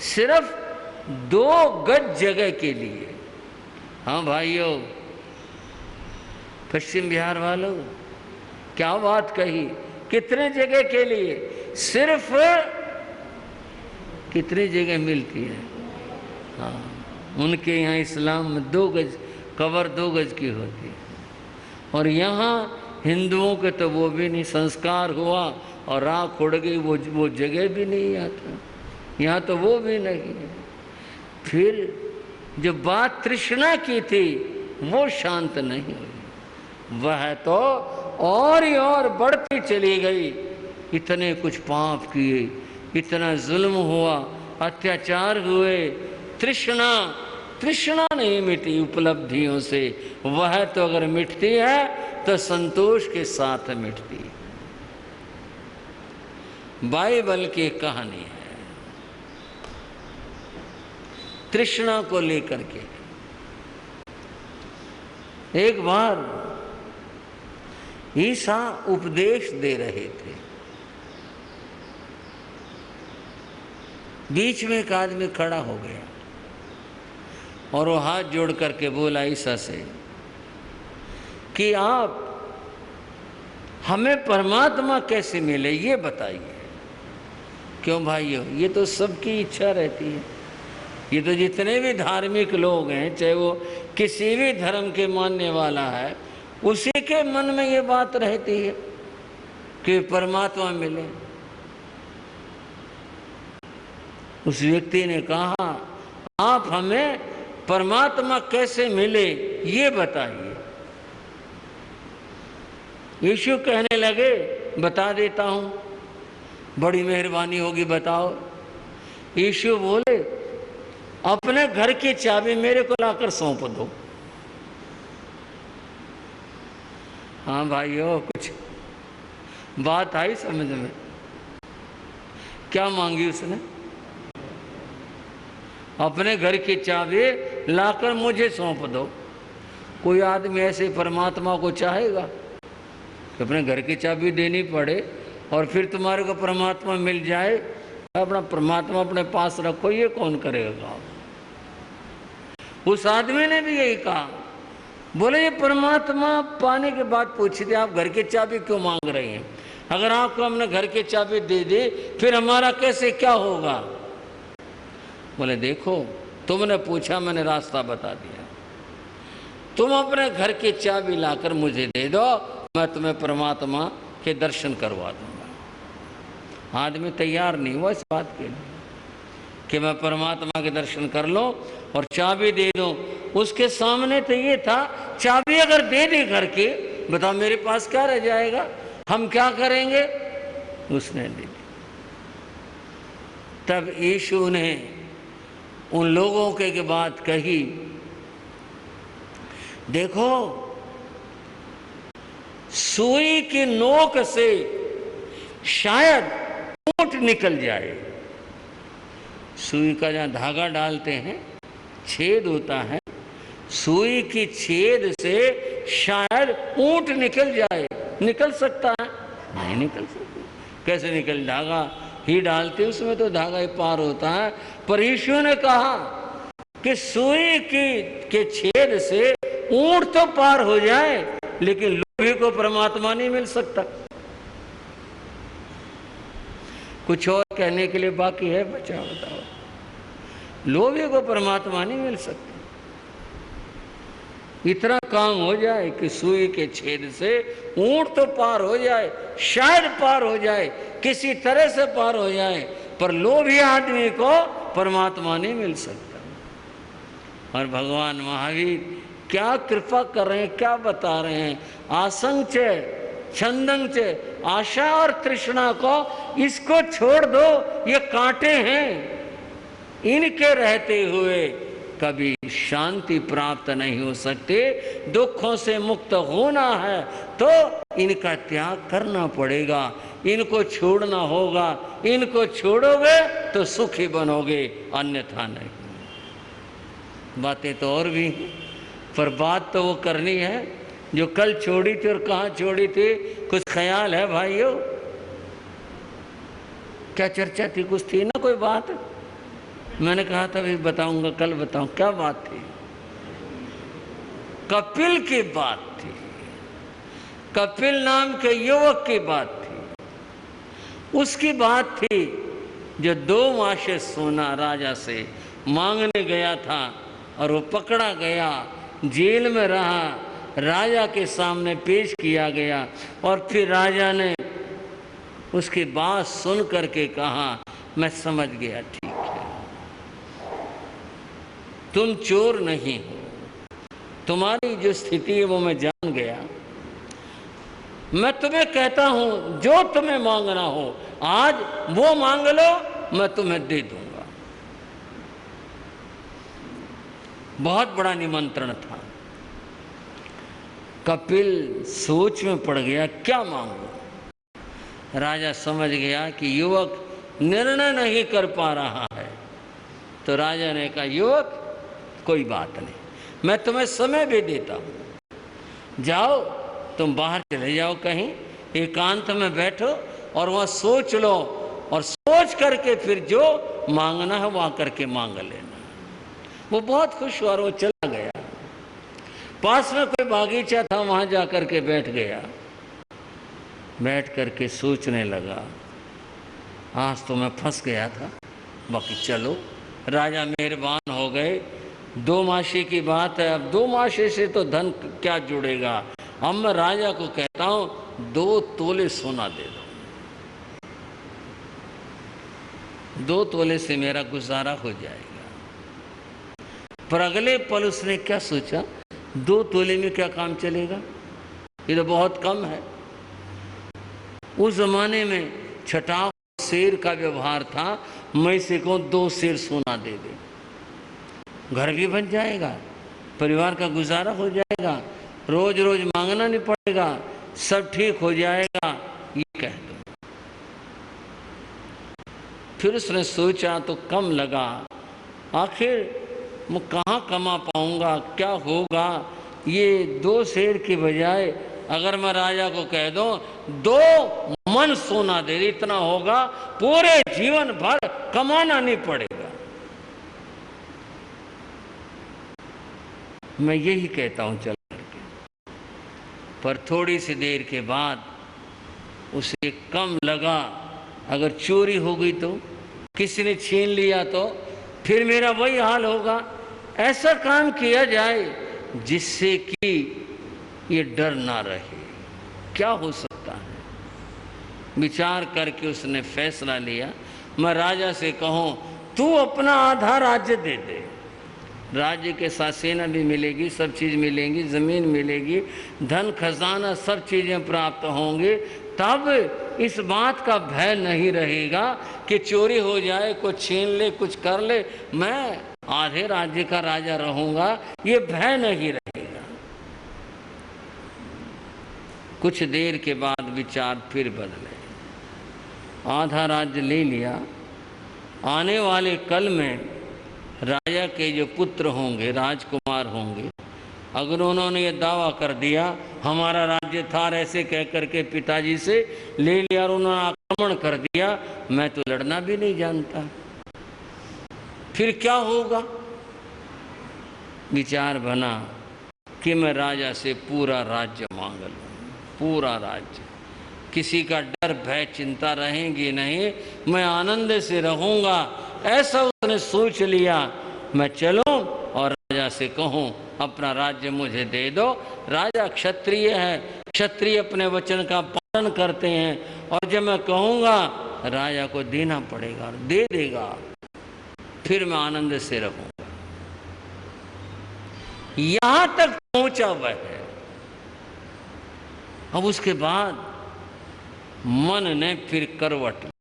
सिर्फ 2 गज जगह के लिए। हाँ भाइयों, पश्चिम बिहार वालों, क्या बात कही। कितने जगह के लिए? सिर्फ कितनी जगह मिलती है? हाँ, उनके यहाँ इस्लाम में 2 गज कबर 2 गज की होती है, और यहाँ हिंदुओं के तो वो भी नहीं, संस्कार हुआ और राख उड़ गई, वो जगह भी नहीं आता। यहाँ तो वो भी नहीं है। फिर जो बात तृष्णा की थी वो शांत नहीं हुई, वह तो और ही और बढ़ती चली गई। इतने कुछ पाप किए, इतना जुल्म हुआ, अत्याचार हुए, तृष्णा नहीं मिटी उपलब्धियों से। वह तो अगर मिटती है तो संतोष के साथ मिटती है। बाइबल की कहानी है तृष्णा को लेकर के। एक बार ईसा उपदेश दे रहे थे, बीच में एक आदमी खड़ा हो गया और वो हाथ जोड़ करके बोला ईसा से कि आप हमें परमात्मा कैसे मिले ये बताइए। क्यों भाइयों, ये तो सबकी इच्छा रहती है। ये तो जितने भी धार्मिक लोग हैं, चाहे वो किसी भी धर्म के मानने वाला है, उसी के मन में ये बात रहती है कि परमात्मा मिले। उस व्यक्ति ने कहा आप हमें परमात्मा कैसे मिले ये बताइए। यीशु कहने लगे बता देता हूं, बड़ी मेहरबानी होगी बताओ। यीशु बोले अपने घर की चाबी मेरे को लाकर सौंप दो। हाँ भाइयों, कुछ बात आई समझ में? क्या मांगी उसने? अपने घर की चाबी लाकर मुझे सौंप दो। कोई आदमी ऐसे परमात्मा को चाहेगा कि अपने घर की चाबी देनी पड़े और फिर तुम्हारे को परमात्मा मिल जाए? अपना परमात्मा अपने पास रखो, ये कौन करेगा? उस आदमी ने भी यही कहा। बोले ये परमात्मा पाने के बाद पूछी थी आप घर की चाबी क्यों मांग रहे हैं? अगर आपको हमने घर की चाबी दे दी फिर हमारा कैसे क्या होगा? बोले देखो, तुमने पूछा, मैंने रास्ता बता दिया। तुम अपने घर की चाबी लाकर मुझे दे दो, मैं तुम्हें परमात्मा के दर्शन करवा दूंगा। आदमी तैयार नहीं हुआ इस बात के लिए कि मैं परमात्मा के दर्शन कर लो और चाबी दे दो। उसके सामने तो ये था, चाबी अगर दे दी घर की, बताओ मेरे पास क्या रह जाएगा, हम क्या करेंगे? उसने दे दी। तब यीशु ने उन लोगों के बात कही, देखो सुई की नोक से शायद ऊंट निकल जाए। सुई का जहां धागा डालते हैं छेद होता है, सुई की छेद से शायद ऊंट निकल जाए। निकल सकता है? नहीं निकल सकता। कैसे निकल? धागा ही डालते उसमें तो धागा ही पार होता है। पर यीशु ने कहा कि सुई के छेद से ऊंट तो पार हो जाए, लेकिन लोभी को परमात्मा नहीं मिल सकता। कुछ और कहने के लिए बाकी है? बचा बताओ। लोभी को परमात्मा नहीं मिल सकता। इतना काम हो जाए कि सुई के छेद से ऊंट तो पार हो जाए, शायद पार हो जाए, किसी तरह से पार हो जाए, पर लोभी आदमी को परमात्मा नहीं मिल सकता। और भगवान महावीर क्या कृपा कर रहे हैं, क्या बता रहे हैं? आसंच छंदंच, आशा और तृष्णा को इसको छोड़ दो, ये कांटे हैं, इनके रहते हुए कभी शांति प्राप्त नहीं हो सकते। दुखों से मुक्त होना है तो इनका त्याग करना पड़ेगा, इनको छोड़ना होगा। इनको छोड़ोगे तो सुखी बनोगे, अन्यथा नहीं। बातें तो और भी हैं, पर बात तो वो करनी है जो कल छोड़ी थी। और कहाँ छोड़ी थी? कुछ ख्याल है भाइयों? क्या चर्चा थी? कुछ थी ना कोई बात? मैंने कहा था भाई बताऊंगा, कल बताऊं। क्या बात थी? कपिल की बात थी। कपिल नाम के युवक की बात थी। उसकी बात थी जो 2 मासे सोना राजा से मांगने गया था और वो पकड़ा गया, जेल में रहा, राजा के सामने पेश किया गया और फिर राजा ने उसकी बात सुन करके कहा, मैं समझ गया, ठीक है, तुम चोर नहीं हो, तुम्हारी जो स्थिति है वो मैं जान गया। मैं तुम्हें कहता हूं जो तुम्हें मांगना हो आज वो मांग लो, मैं तुम्हें दे दूंगा। बहुत बड़ा निमंत्रण था। कपिल सोच में पड़ गया, क्या मांगू। राजा समझ गया कि युवक निर्णय नहीं कर पा रहा है, तो राजा ने कहा, युवक कोई बात नहीं, मैं तुम्हें समय भी देता हूं, जाओ तुम बाहर चले जाओ, कहीं एकांत में बैठो और वहां सोच लो और सोच करके फिर जो मांगना है वहां करके मांग लेना। वो बहुत खुश हुआ और वो चला गया। पास में कोई बागीचा था, वहां जाकर के बैठ गया। बैठ करके सोचने लगा, आज तो मैं फंस गया था, बाकी चलो राजा मेहरबान हो गए। 2 मासे की बात है, अब 2 मासे से तो धन क्या जुड़ेगा। अब मैं राजा को कहता हूं 2 तोले सोना दे दो, 2 तोले से मेरा गुजारा हो जाएगा। पर अगले पल उसने क्या सोचा, 2 तोले में क्या काम चलेगा, ये तो बहुत कम है। उस जमाने में छटाक शेर का व्यवहार था, मैं से कहूं 2 शेर सोना दे दे, घर भी बन जाएगा, परिवार का गुजारा हो जाएगा, रोज रोज मांगना नहीं पड़ेगा, सब ठीक हो जाएगा, ये कह दो। फिर उसने सोचा तो कम लगा, आखिर मैं कहाँ कमा पाऊंगा, क्या होगा। ये 2 शेर की बजाय अगर मैं राजा को कह दूं 2 मन सोना दे, इतना होगा, पूरे जीवन भर कमाना नहीं पड़ेगा। मैं यही कहता हूं चल करके। पर थोड़ी सी देर के बाद उसे कम लगा, अगर चोरी हो गई तो, किसी ने छीन लिया तो फिर मेरा वही हाल होगा। ऐसा काम किया जाए जिससे कि ये डर ना रहे, क्या हो सकता है। विचार करके उसने फैसला लिया, मैं राजा से कहूं तू अपना आधा राज्य दे दे, राज्य के साथ सेना भी मिलेगी, सब चीज़ मिलेंगी, ज़मीन मिलेगी, धन खजाना सब चीज़ें प्राप्त होंगी, तब इस बात का भय नहीं रहेगा कि चोरी हो जाए, कुछ छीन ले, कुछ कर ले, मैं आधे राज्य का राजा रहूँगा, ये भय नहीं रहेगा। कुछ देर के बाद विचार फिर बदले, आधा राज्य ले लिया। आने वाले कल में राजा के जो पुत्र होंगे, राजकुमार होंगे, अगर उन्होंने ये दावा कर दिया हमारा राज्य था, ऐसे कह करके पिताजी से ले लिया और उन्होंने आक्रमण कर दिया, मैं तो लड़ना भी नहीं जानता, फिर क्या होगा। विचार बना कि मैं राजा से पूरा राज्य मांग लूं, पूरा राज्य, किसी का डर भय चिंता रहेंगी नहीं, मैं आनंद से रहूंगा। ऐसा उसने सोच लिया। मैं चलूं और राजा से कहूं अपना राज्य मुझे दे दो। राजा क्षत्रिय है, क्षत्रिय अपने वचन का पालन करते हैं, और जब मैं कहूंगा राजा को देना पड़ेगा, दे देगा, फिर मैं आनंद से रहूंगा। यहां तक पहुंचा वह है। अब उसके बाद मन ने फिर करवट ली,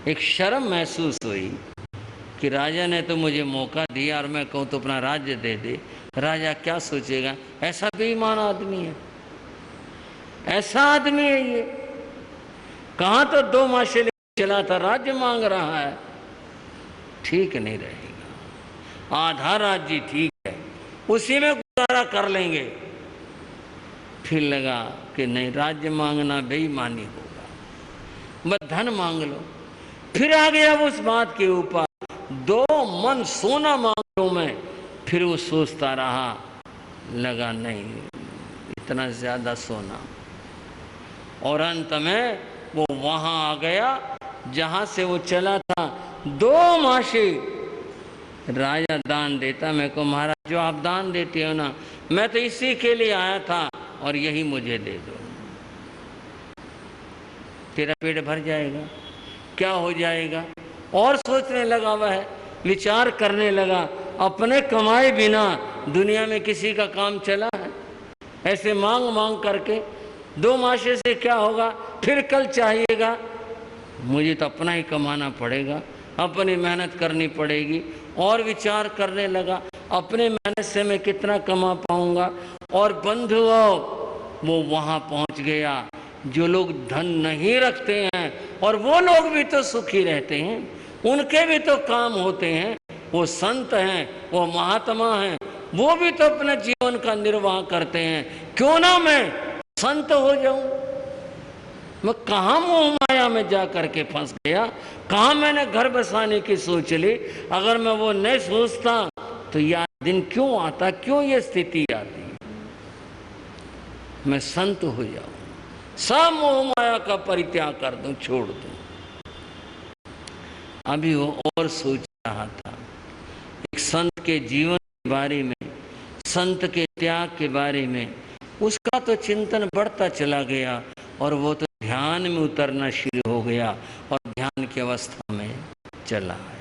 एक शर्म महसूस हुई कि राजा ने तो मुझे मौका दिया और मैं कहूं तो अपना राज्य दे दे, राजा क्या सोचेगा, ऐसा बेईमान आदमी है, ऐसा आदमी है ये, कहां तो 2 मासे लेकर चला था, राज्य मांग रहा है, ठीक नहीं रहेगा। आधा राज्य ठीक है, उसी में गुजारा कर लेंगे। फिर लगा कि नहीं, राज्य मांगना बेईमानी होगा, बस धन मांग लो। फिर आ गया उस बात के ऊपर, 2 मन सोना मांग लूं मैं। फिर वो सोचता रहा, लगा नहीं इतना ज्यादा सोना, और अंत में वो वहां आ गया जहां से वो चला था। 2 मासी राजा दान देता। मैं को महाराज जो आप दान देते हो ना, मैं तो इसी के लिए आया था और यही मुझे दे दो, तेरा पेट भर जाएगा, क्या हो जाएगा। और सोचने लगा, वह विचार करने लगा, अपने कमाए बिना दुनिया में किसी का काम चला है? ऐसे मांग मांग करके 2 मासे से क्या होगा? फिर कल चाहिएगा, मुझे तो अपना ही कमाना पड़ेगा, अपनी मेहनत करनी पड़ेगी। और विचार करने लगा, अपने मेहनत से मैं कितना कमा पाऊंगा। और बंधुओं, वो वहां पहुंच गया जो लोग धन नहीं रखते हैं, और वो लोग भी तो सुखी रहते हैं, उनके भी तो काम होते हैं, वो संत हैं, वो महात्मा हैं, वो भी तो अपने जीवन का निर्वाह करते हैं। क्यों ना मैं संत हो जाऊं? मैं कहाँ मोह माया में जा करके फंस गया, कहाँ मैंने घर बसाने की सोच ली। अगर मैं वो नहीं सोचता तो यह दिन क्यों आता, क्यों ये स्थिति आती? मैं संत हो जाऊं, सब मोह माया का परित्याग कर दूं, छोड़ दूं। अभी वो और सोच रहा था एक संत के जीवन के बारे में, संत के त्याग के बारे में। उसका तो चिंतन बढ़ता चला गया और वो तो ध्यान में उतरना शुरू हो गया और ध्यान की अवस्था में चला आया।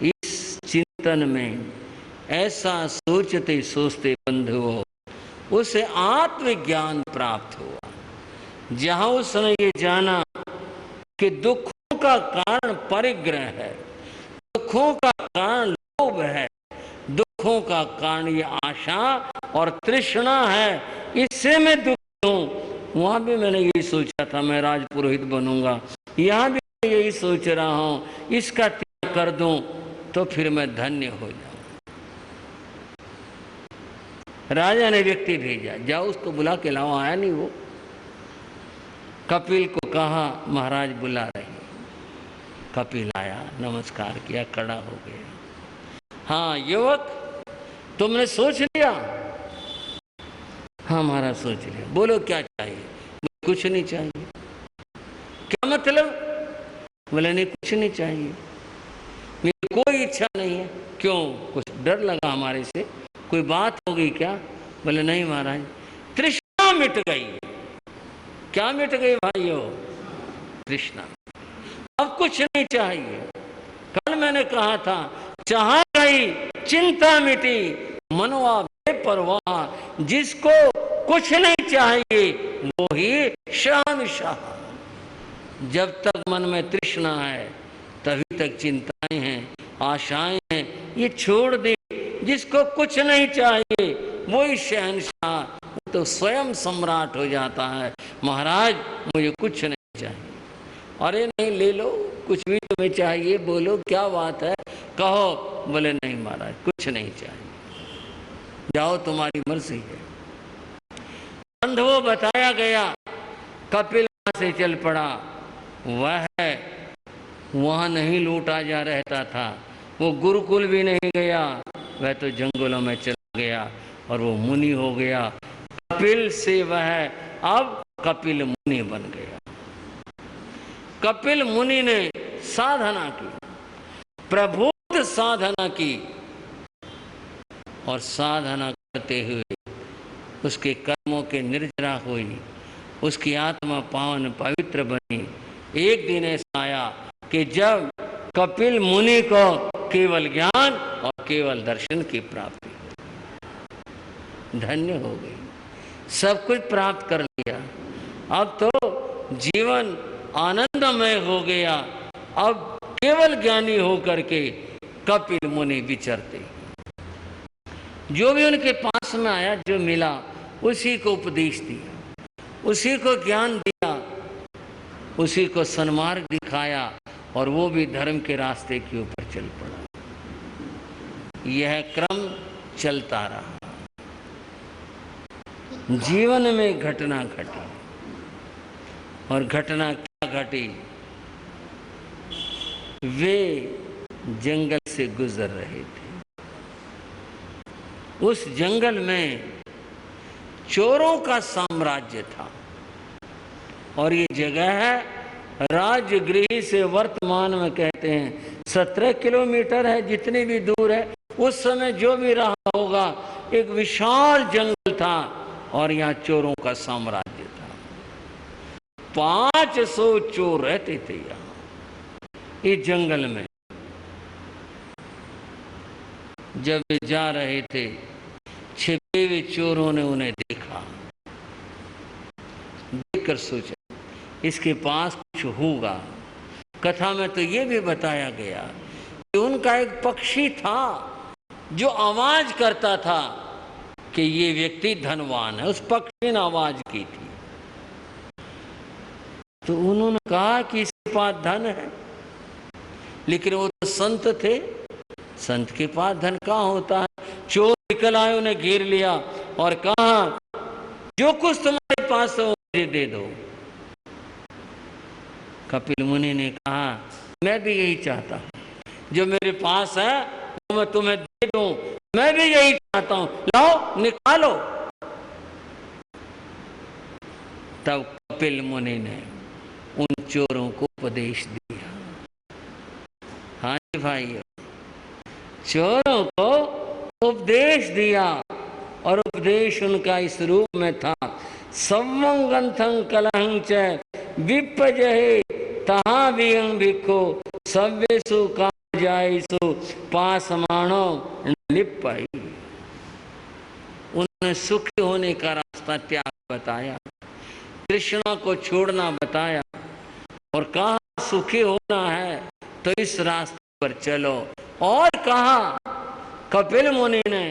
इस चिंतन में ऐसा सोचते सोचते बंधुओं, उसे आत्मज्ञान प्राप्त हुआ, जहां उसने ये जाना कि दुखों का कारण परिग्रह है, दुखों का कारण लोभ है, दुखों का कारण ये आशा और तृष्णा है, इससे मैं दुखी हूं। वहां भी मैंने यही सोचा था मैं राजपुरोहित बनूंगा, यहां भी मैं यही सोच रहा हूं, इसका त्याग कर दूं तो फिर मैं धन्य हो जाऊं। राजा ने व्यक्ति भेजा, जाओ उसको बुला के लाओ। आया नहीं वो। कपिल को कहा महाराज बुला रहे। कपिल आया, नमस्कार किया, खड़ा हो गया। हाँ युवक, तुमने सोच लिया? हाँ महाराज सोच लिया। बोलो क्या चाहिए? कुछ नहीं चाहिए। क्या मतलब? बोले नहीं कुछ नहीं चाहिए, मेरी कोई इच्छा नहीं है। क्यों? कुछ डर लगा हमारे से, कोई बात हो गई क्या? बोले नहीं महाराज, तृष्णा मिट गई। क्या मिट गई भाइयों? तृष्णा। अब कुछ नहीं चाहिए। कल मैंने कहा था, चाह गई चिंता मिटी, मनवा बेपरवाह। जिसको कुछ नहीं चाहिए वो ही शहंशाह। जब तक मन में तृष्णा है तभी तक चिंताएं हैं, आशाएं हैं, ये छोड़ दे। जिसको कुछ नहीं चाहिए वो ही शहंशाह, तो स्वयं सम्राट हो जाता है। महाराज मुझे कुछ नहीं चाहिए। अरे नहीं, ले लो, कुछ भी तुम्हें चाहिए, बोलो क्या बात है, कहो। बोले नहीं महाराज कुछ नहीं चाहिए, जाओ तुम्हारी मर्जी है। बंधुओं बताया गया, कपिल वहां से चल पड़ा। वह वहां नहीं लौटा जा रहता था, वो गुरुकुल भी नहीं गया, वह तो जंगलों में चला गया और वो मुनि हो गया। कपिल से वह अब कपिल मुनि बन गया। कपिल मुनि ने साधना की, प्रबोध साधना की, और साधना करते हुए उसके कर्मों के निर्जरा हुई, उसकी आत्मा पावन पवित्र बनी। एक दिन ऐसा आया कि जब कपिल मुनि को केवल ज्ञान और केवल दर्शन की प्राप्ति, धन्य हो गई, सब कुछ प्राप्त कर लिया। अब तो जीवन आनंदमय हो गया। अब केवल ज्ञानी होकर के कपिल मुनि विचरते, जो भी उनके पास में आया, जो मिला उसी को उपदेश दिया, उसी को ज्ञान दिया, उसी को सन्मार्ग दिखाया, और वो भी धर्म के रास्ते के ऊपर चल पड़ा। यह क्रम चलता रहा। जीवन में घटना घटी, और घटना क्या घटी? वे जंगल से गुजर रहे थे। उस जंगल में चोरों का साम्राज्य था और ये जगह है राजगृह से वर्तमान में कहते हैं 17 किलोमीटर है, जितनी भी दूर है। उस समय जो भी रहा होगा, एक विशाल जंगल था और यहाँ चोरों का साम्राज्य था। 500 चोर रहते थे यहाँ इस जंगल में। जब वे जा रहे थे, छिपे हुए चोरों ने उन्हें देखा। देखकर सोचा इसके पास कुछ होगा। कथा में तो ये भी बताया गया कि उनका एक पक्षी था जो आवाज करता था कि ये व्यक्ति धनवान है। उस पक्षी ने आवाज की थी, तो उन्होंने कहा कि इसके पास धन है। लेकिन वो तो संत थे, संत के पास धन कहाँ होता है। चोर निकल आए, उन्हें घेर लिया और कहा जो कुछ तुम्हारे पास है मुझे दे दो। कपिल मुनि ने कहा मैं भी यही चाहता हूं, जो मेरे पास है वो मैं तुम्हें दे दूं। मैं भी यही चाहता हूं, लाओ निकालो। तब कपिल मुनि ने उन चोरों को उपदेश दिया। हाँ जी भाइयों, चोरों को उपदेश दिया और उपदेश उनका इस रूप में था। सवं गंथं कलहं च विपजहे तहा वियं भिक्खो सव्येषु कामजायेषु पासमानो लिप्पहि। उन्होंने सुखी होने का रास्ता त्याग बताया, तृष्णा को छोड़ना बताया और कहा सुखी होना है तो इस रास्ते पर चलो। और कहा कपिल मुनि ने